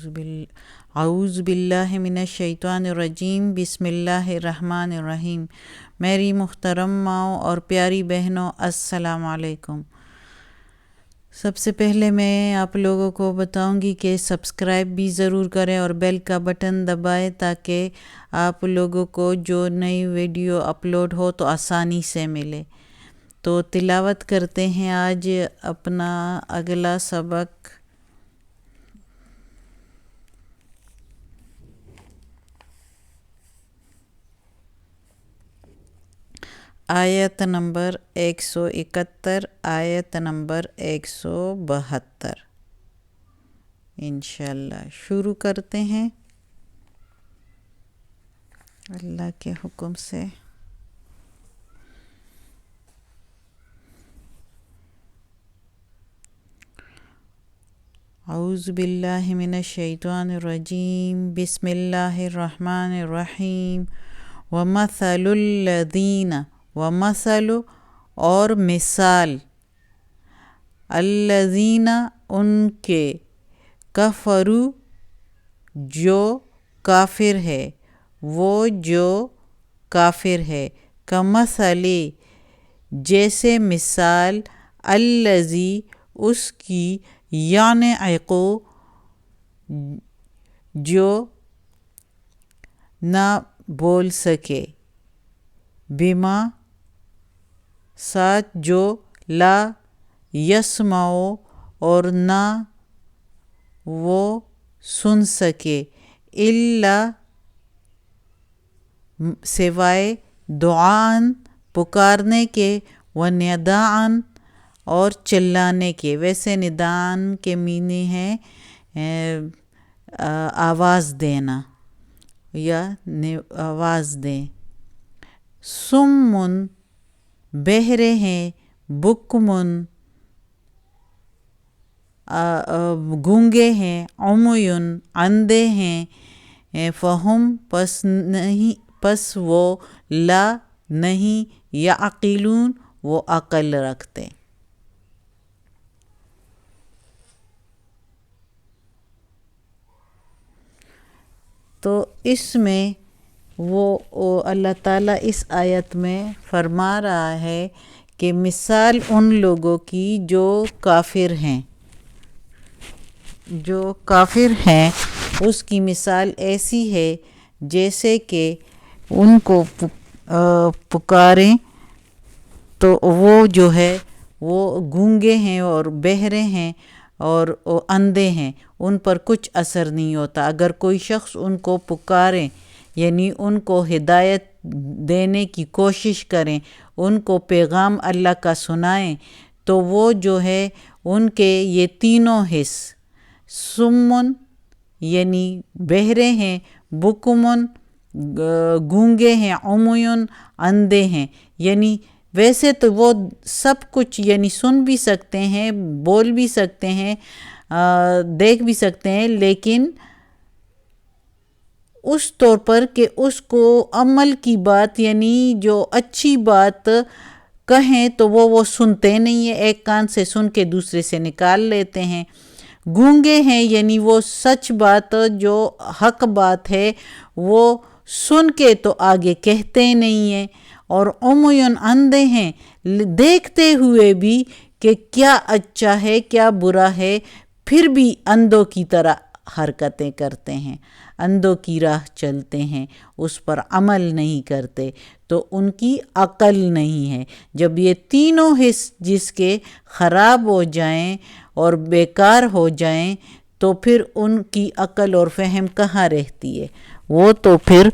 اعوذ باللہ من الشیطان الرجیم، بسم اللہ الرحمن الرحیم۔ میری محترم ماؤں اور پیاری بہنوں، السلام علیکم۔ سب سے پہلے میں آپ لوگوں کو بتاؤں گی کہ سبسکرائب بھی ضرور کریں اور بیل کا بٹن دبائیں تاکہ آپ لوگوں کو جو نئی ویڈیو اپلوڈ ہو تو آسانی سے ملے۔ تو تلاوت کرتے ہیں آج اپنا اگلا سبق۔ آیت نمبر 171، آیت نمبر 172 انشاءاللہ شروع کرتے ہیں اللہ کے حکم سے۔ اعوذ باللہ من الشیطان الرجیم، بسم اللہ الرحمن الرحیم۔ وَمَثَلُ الَّذِينَ، وَمَثَلُ اور مثال، الَّذِينَ ان کے، کفروا جو کافر ہے، وہ جو کافر ہے، کمثل جیسے مثال، الذی اس کی، یعنعق جو نہ بول سکے، بما ساتھ جو، لا یسمع اور نہ وہ سن سکے، الا سوائے، دعاء پکارنے کے، و نداء اور چلانے کے۔ ویسے نداء کے معنی ہے آواز دینا یا آواز دیں۔ سمن بہرے ہیں، بکمن گونگے ہیں، عمیٌ اندھے ہیں، فہم پس وہ، لا نہیں، یعقلون وہ عقل رکھتے۔ تو اس میں وہ اللہ تعالیٰ اس آیت میں فرما رہا ہے کہ مثال ان لوگوں کی جو کافر ہیں، جو کافر ہیں اس کی مثال ایسی ہے جیسے کہ ان کو پکاریں تو وہ جو ہے وہ گونگے ہیں اور بہرے ہیں اور اندھے ہیں، ان پر کچھ اثر نہیں ہوتا۔ اگر کوئی شخص ان کو پکاریں یعنی ان کو ہدایت دینے کی کوشش کریں، ان کو پیغام اللہ کا سنائیں، تو وہ جو ہے ان کے یہ تینوں حص، سمن یعنی بہرے ہیں، بکمن گونگے ہیں، عمیٌ اندھے ہیں، یعنی ویسے تو وہ سب کچھ یعنی سن بھی سکتے ہیں، بول بھی سکتے ہیں، دیکھ بھی سکتے ہیں، لیکن اس طور پر کہ اس کو عمل کی بات یعنی جو اچھی بات کہیں تو وہ سنتے نہیں ہیں، ایک کان سے سن کے دوسرے سے نکال لیتے ہیں۔ گونگے ہیں یعنی وہ سچ بات جو حق بات ہے وہ سن کے تو آگے کہتے نہیں ہیں، اور عمیٌ اندھے ہیں، دیکھتے ہوئے بھی کہ کیا اچھا ہے کیا برا ہے، پھر بھی اندھوں کی طرح حرکتیں کرتے ہیں، اندھوں کی راہ چلتے ہیں، اس پر عمل نہیں کرتے، تو ان کی عقل نہیں ہے۔ جب یہ تینوں حص جس کے خراب ہو جائیں اور بیکار ہو جائیں تو پھر ان کی عقل اور فہم کہاں رہتی ہے، وہ تو پھر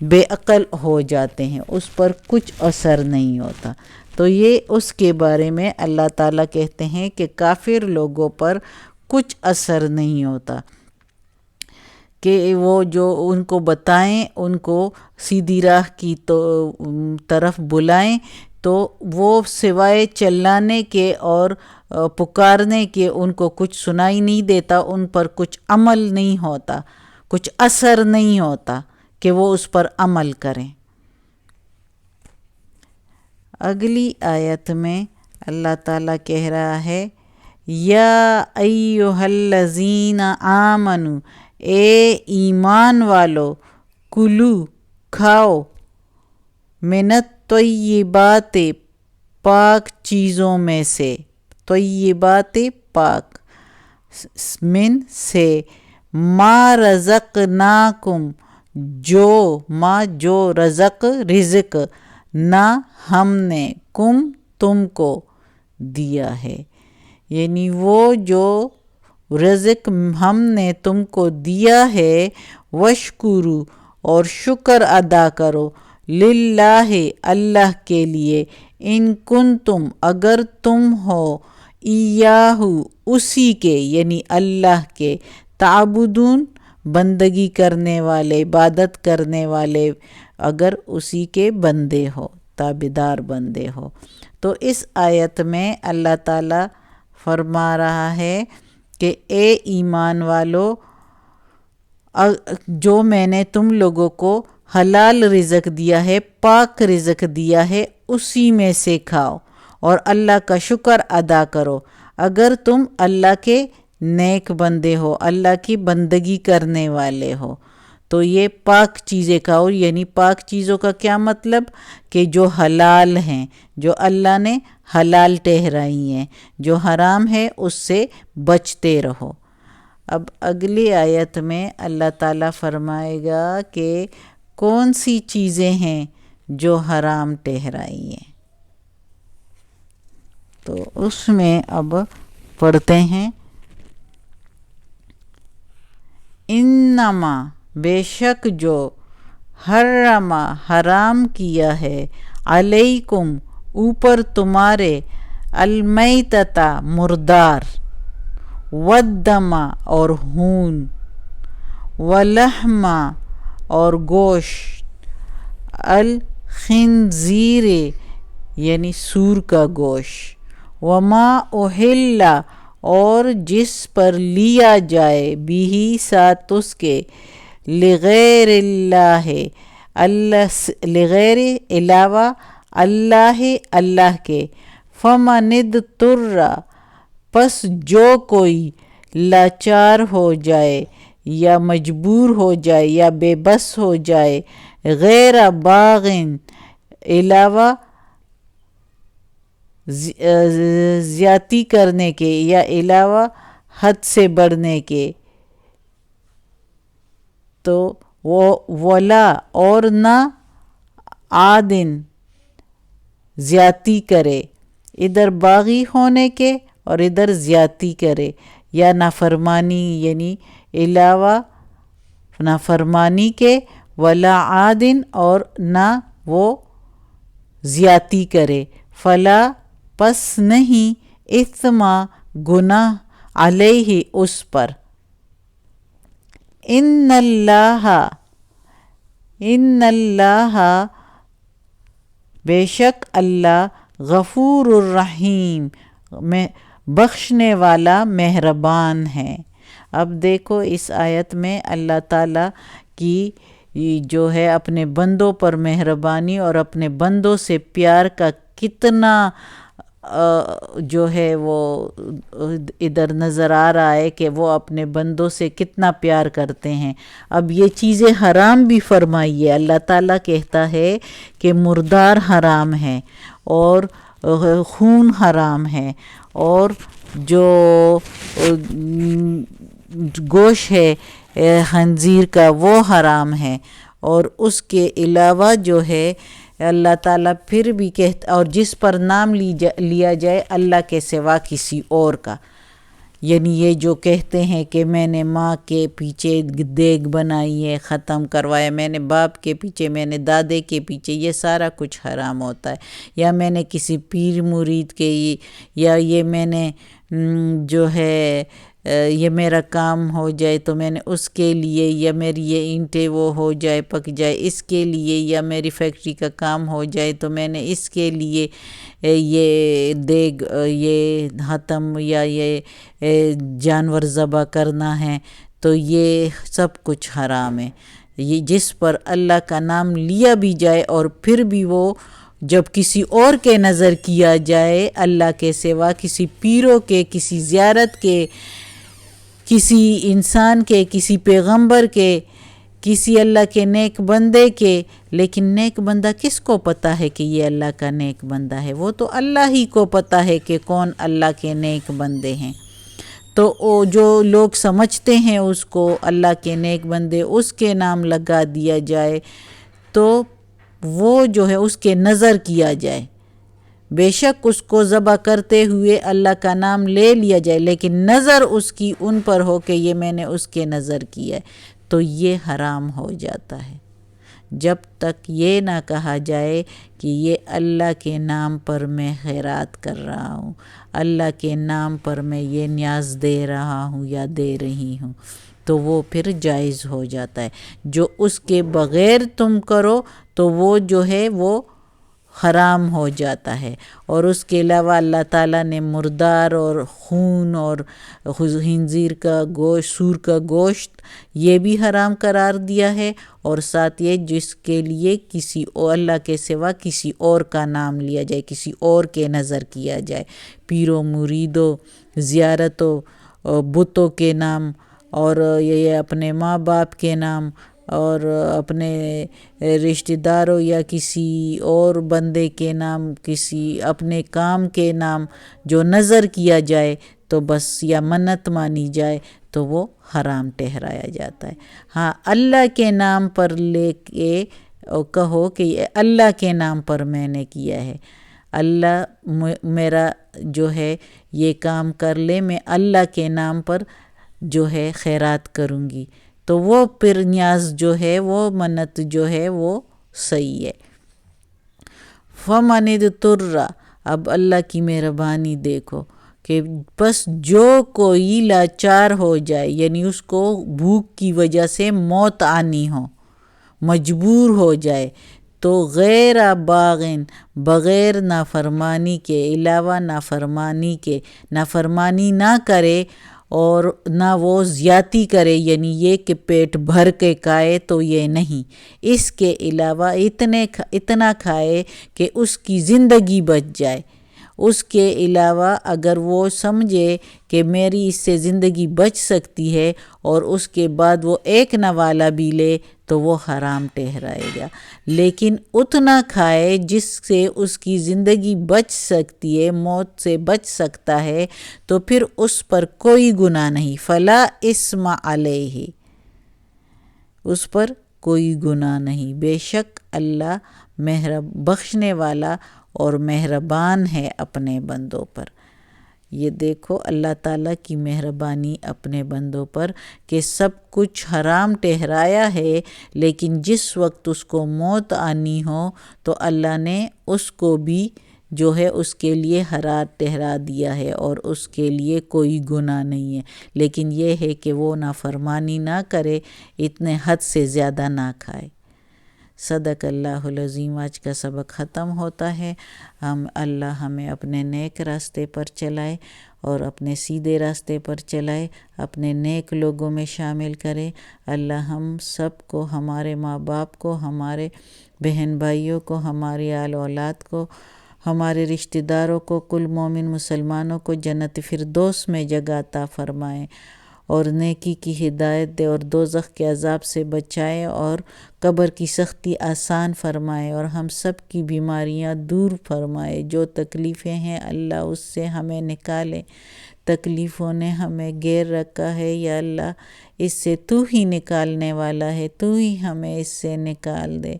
بے عقل ہو جاتے ہیں، اس پر کچھ اثر نہیں ہوتا۔ تو یہ اس کے بارے میں اللہ تعالیٰ کہتے ہیں کہ کافر لوگوں پر کچھ اثر نہیں ہوتا، کہ وہ جو ان کو بتائیں، ان کو سیدھی راہ کی طرف بلائیں، تو وہ سوائے چلانے کے اور پکارنے کے ان کو کچھ سنائی نہیں دیتا، ان پر کچھ عمل نہیں ہوتا، کچھ اثر نہیں ہوتا کہ وہ اس پر عمل کریں۔ اگلی آیت میں اللہ تعالیٰ کہہ رہا ہے، یا ایھا الذین آمنوا، اے ایمان والو کلو کھاؤ منت طیبات پاک چیزوں میں سے، طیبات پاک، من سے، ما رزقناکم جو رزق رزق، نہ ہم نے تم کو دیا ہے، یعنی وہ جو رزق ہم نے تم کو دیا ہے، وشکرو اور شکر ادا کرو، للہ اللہ کے لیے، ان کنتم اگر تم ہو، ایاہو اسی کے یعنی اللہ کے، تعبدون بندگی کرنے والے، عبادت کرنے والے، اگر اسی کے بندے ہو، تابعدار بندے ہو۔ تو اس آیت میں اللہ تعالیٰ فرما رہا ہے کہ اے ایمان والو، جو میں نے تم لوگوں کو حلال رزق دیا ہے، پاک رزق دیا ہے، اسی میں سے کھاؤ اور اللہ کا شکر ادا کرو۔ اگر تم اللہ کے نیک بندے ہو، اللہ کی بندگی کرنے والے ہو، تو یہ پاک چیزیں کھاؤ، یعنی پاک چیزوں کا کیا مطلب کہ جو حلال ہیں، جو اللہ نے حلال ٹھہرائی ہیں، جو حرام ہے اس سے بچتے رہو۔ اب اگلی آیت میں اللہ تعالیٰ فرمائے گا کہ کون سی چیزیں ہیں جو حرام ٹھہرائی ہیں، تو اس میں اب پڑھتے ہیں، انما بے شک جو حرما حرام کیا ہے، علیکم اوپر تمہارے، المیتتا مردار، والدما اور خون، ولحما اور گوشت، الخنزیر یعنی سور کا گوشت، وما اہل اور جس پر لیا جائے، بھی ساتھ اس کے، لغیر اللہ لغیر علاوہ اللہ کے، فمن اضطر پس جو کوئی لاچار ہو جائے یا مجبور ہو جائے یا بے بس ہو جائے، غیر باغن علاوہ زیادتی کرنے کے یا علاوہ حد سے بڑھنے کے، تو وہ ولا اور نہ عادن زیادتی کرے، ادھر باغی ہونے کے اور ادھر زیادتی کرے، یا نافرمانی یعنی علاوہ نافرمانی کے، ولا عادن اور نہ وہ زیادتی کرے، فلا پس نہیں، اثما گناہ، علیہ اس پر، ان اللہ بے شک اللہ، غفور الرحیم بخشنے والا مہربان ہے۔ اب دیکھو اس آیت میں اللہ تعالیٰ کی جو ہے اپنے بندوں پر مہربانی اور اپنے بندوں سے پیار کا کتنا جو ہے وہ ادھر نظر آ رہا ہے کہ وہ اپنے بندوں سے کتنا پیار کرتے ہیں۔ اب یہ چیزیں حرام بھی فرمائی ہے، اللہ تعالیٰ کہتا ہے کہ مردار حرام ہے اور خون حرام ہے، اور جو گوشت ہے خنزیر کا وہ حرام ہے، اور اس کے علاوہ جو ہے اللہ تعالیٰ پھر بھی کہتا، اور جس پر نام لیا جائے اللہ کے سوا کسی اور کا، یعنی یہ جو کہتے ہیں کہ میں نے ماں کے پیچھے دیگ بنائی ہے، ختم کروایا، میں نے باپ کے پیچھے، میں نے دادے کے پیچھے، یہ سارا کچھ حرام ہوتا ہے، یا میں نے کسی پیر مرید کے، یا یہ میں نے جو ہے یہ میرا کام ہو جائے تو میں نے اس کے لیے، یا میری یہ اینٹیں وہ ہو جائے پک جائے اس کے لیے، یا میری فیکٹری کا کام ہو جائے تو میں نے اس کے لیے یہ دیگ یہ حتم یا یہ جانور ذبح کرنا ہے، تو یہ سب کچھ حرام ہے۔ یہ جس پر اللہ کا نام لیا بھی جائے اور پھر بھی وہ جب کسی اور کے نظر کیا جائے اللہ کے سوا، کسی پیروں کے، کسی زیارت کے کسی انسان کے، کسی پیغمبر کے، کسی اللہ کے نیک بندے کے، لیکن نیک بندہ کس کو پتہ ہے کہ یہ اللہ کا نیک بندہ ہے؟ وہ تو اللہ ہی کو پتہ ہے کہ کون اللہ کے نیک بندے ہیں۔ تو جو لوگ سمجھتے ہیں اس کو اللہ کے نیک بندے، اس کے نام لگا دیا جائے تو وہ جو ہے اس کے نظر کیا جائے، بے شک اس کو ذبح کرتے ہوئے اللہ کا نام لے لیا جائے، لیکن نظر اس کی ان پر ہو کہ یہ میں نے اس کے نظر کیا ہے، تو یہ حرام ہو جاتا ہے۔ جب تک یہ نہ کہا جائے کہ یہ اللہ کے نام پر میں خیرات کر رہا ہوں، اللہ کے نام پر میں یہ نیاز دے رہا ہوں یا دے رہی ہوں، تو وہ پھر جائز ہو جاتا ہے۔ جو اس کے بغیر تم کرو تو وہ جو ہے وہ حرام ہو جاتا ہے۔ اور اس کے علاوہ اللہ تعالیٰ نے مردار اور خون اور خنزیر کا گوشت، سور کا گوشت، یہ بھی حرام قرار دیا ہے، اور ساتھ یہ جس کے لیے کسی اور اللہ کے سوا کسی اور کا نام لیا جائے، کسی اور کے نظر کیا جائے، پیروں مریدوں، زیارتوں، بتوں کے نام، اور یہ اپنے ماں باپ کے نام، اور اپنے رشتہ داروں یا کسی اور بندے کے نام، کسی اپنے کام کے نام جو نظر کیا جائے تو بس، یا منت مانی جائے تو وہ حرام ٹھہرایا جاتا ہے۔ ہاں، اللہ کے نام پر لے کے کہو کہ یہ اللہ کے نام پر میں نے کیا ہے، اللہ میرا جو ہے یہ کام کر لے، میں اللہ کے نام پر جو ہے خیرات کروں گی، تو وہ پھر نیاز جو ہے، وہ منت جو ہے وہ صحیح ہے۔ فَمَنِ اضْطُرَّ، اب اللہ کی مہربانی دیکھو کہ بس جو کوئی لاچار ہو جائے، یعنی اس کو بھوک کی وجہ سے موت آنی ہو، مجبور ہو جائے، تو غیر باغن، بغیر نافرمانی کے، علاوہ نافرمانی کے، نافرمانی نہ کرے اور نہ وہ زیادتی کرے، یعنی یہ کہ پیٹ بھر کے کھائے تو یہ نہیں، اس کے علاوہ اتنا کھائے کہ اس کی زندگی بچ جائے۔ اس کے علاوہ اگر وہ سمجھے کہ میری اس سے زندگی بچ سکتی ہے اور اس کے بعد وہ ایک نوالا بھی لے تو وہ حرام ٹھہرائے گا، لیکن اتنا کھائے جس سے اس کی زندگی بچ سکتی ہے، موت سے بچ سکتا ہے، تو پھر اس پر کوئی گناہ نہیں، فلا اسم علیہ، اس پر کوئی گناہ نہیں، بے شک اللہ بخشنے والا اور مہربان ہے اپنے بندوں پر۔ یہ دیکھو اللہ تعالیٰ کی مہربانی اپنے بندوں پر کہ سب کچھ حرام ٹھہرایا ہے، لیکن جس وقت اس کو موت آنی ہو تو اللہ نے اس کو بھی جو ہے اس کے لیے حرام ٹھہرا دیا ہے، اور اس کے لیے کوئی گناہ نہیں ہے، لیکن یہ ہے کہ وہ نافرمانی نہ کرے، اتنے حد سے زیادہ نہ کھائے۔ صدق اللہ العظیم۔ آج کا سبق ختم ہوتا ہے۔ اللہ ہمیں اپنے نیک راستے پر چلائے اور اپنے سیدھے راستے پر چلائے، اپنے نیک لوگوں میں شامل کرے۔ اللہ ہم سب کو، ہمارے ماں باپ کو، ہمارے بہن بھائیوں کو، ہماری آل اولاد کو، ہمارے رشتہ داروں کو، کل مومن مسلمانوں کو جنت فردوس میں جگہ عطا فرمائے، اور نیکی کی ہدایت دے، اور دوزخ کے عذاب سے بچائے، اور قبر کی سختی آسان فرمائے، اور ہم سب کی بیماریاں دور فرمائے۔ جو تکلیفیں ہیں اللہ اس سے ہمیں نکالے، تکلیفوں نے ہمیں گیر رکھا ہے، یا اللہ اس سے تو ہی نکالنے والا ہے، تو ہی ہمیں اس سے نکال دے۔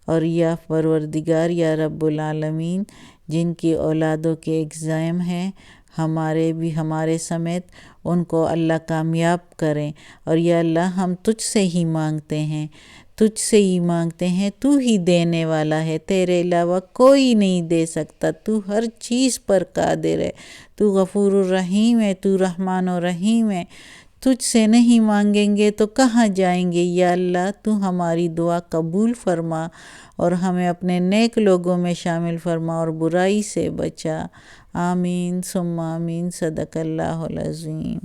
اور یا پروردگار، یا رب العالمین، جن کی اولادوں کے ایگزام ہیں، ہمارے سمیت ان کو اللہ کامیاب کریں، اور یا اللہ ہم تجھ سے ہی مانگتے ہیں، تجھ سے ہی مانگتے ہیں، تو ہی دینے والا ہے، تیرے علاوہ کوئی نہیں دے سکتا، تو ہر چیز پر قادر ہے، تو غفور الرحیم ہے، تو رحمان الرحیم ہے، تجھ سے نہیں مانگیں گے تو کہاں جائیں گے؟ یا اللہ تو ہماری دعا قبول فرما اور ہمیں اپنے نیک لوگوں میں شامل فرما اور برائی سے بچا۔ آمین ثم آمین۔ صدق اللہ العظیم۔